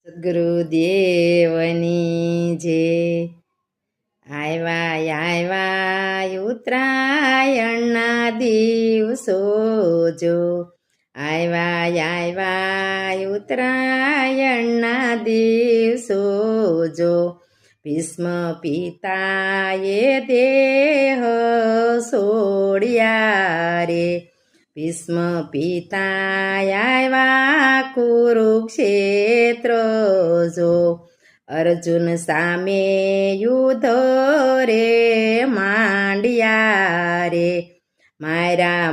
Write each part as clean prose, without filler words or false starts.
સદગુરુદેવની જે આવ્યા ઉત્તરાયણના દિવસો જો આવ્યા ઉત્તરાયણના દિવસો જો ભીષ્મ પિતાએ દેહ છોડ્યા રે ભીષ્મ પિતા આવ્યા કુરુક્ષેત્ર જો અર્જુન સામે યુદ્ધ રે માંડ્યા રે મારા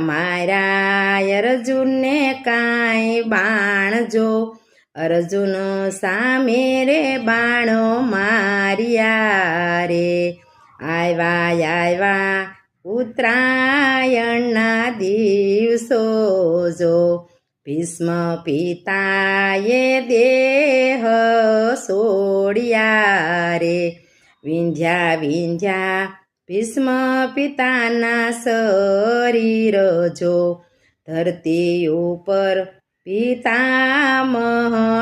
અર્જુનને કાંઈ બાણ જો અર્જુન સામે રે બાણો માર્યા રે આવ્યા ઉત્તરાયણના દિવસો જો ભીષ્મ પિતાએ દેહ છોડ્યા રે વિંધ્યા ભીષ્મ પિતાના શરીર જો ધરતી ઉપર પિતામહ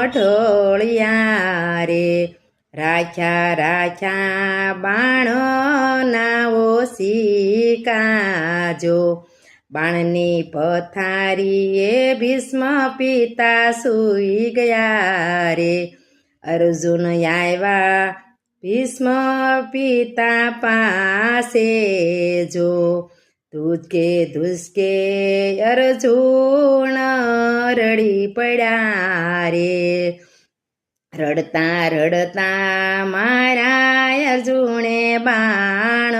ઢોળ્યા રે રાખ્યા બાણના ઓશિકા જો બાણની પથારીએ ભીષ્મ પિતા સૂઈ ગયા રે અર્જુન આવ્યા ભીષ્મ પિતા પાસે જો ધુસકે અર્જુન રડી પડ્યા રે રડતા મારા અર્જુને બાણ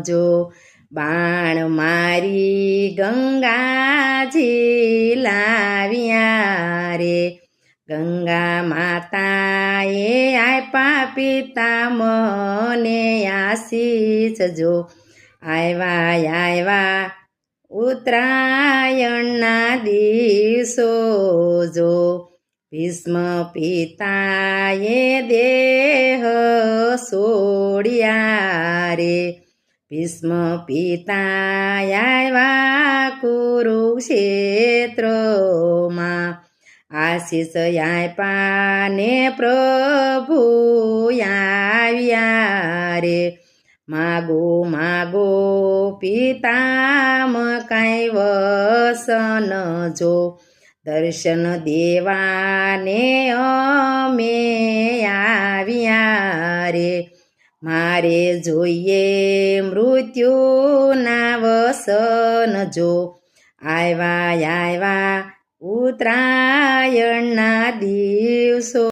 જો બાણ મારી ગંગાજી લાવ્યા રે ગંગા માતાએ આપ્યા પિતા મને આશીષ જો આવ્યા ઉત્તરાયણના દિવસો જો ભીષ્મ પિતાએ દેહ છોડ્યા રે ભીષ્મ પિતા આવ્યા કુરુક્ષેત્રમાં આશીષ આપ્યા ને પ્રભુ આવ્યા રે માગો પિતામ કાંઈ વસન જો દર્શન દેવાને અમે આવ્યા રે મારે જોઈએ મૃત્યુના વસન જો આવ્યા ઉત્તરાયણના દિવસો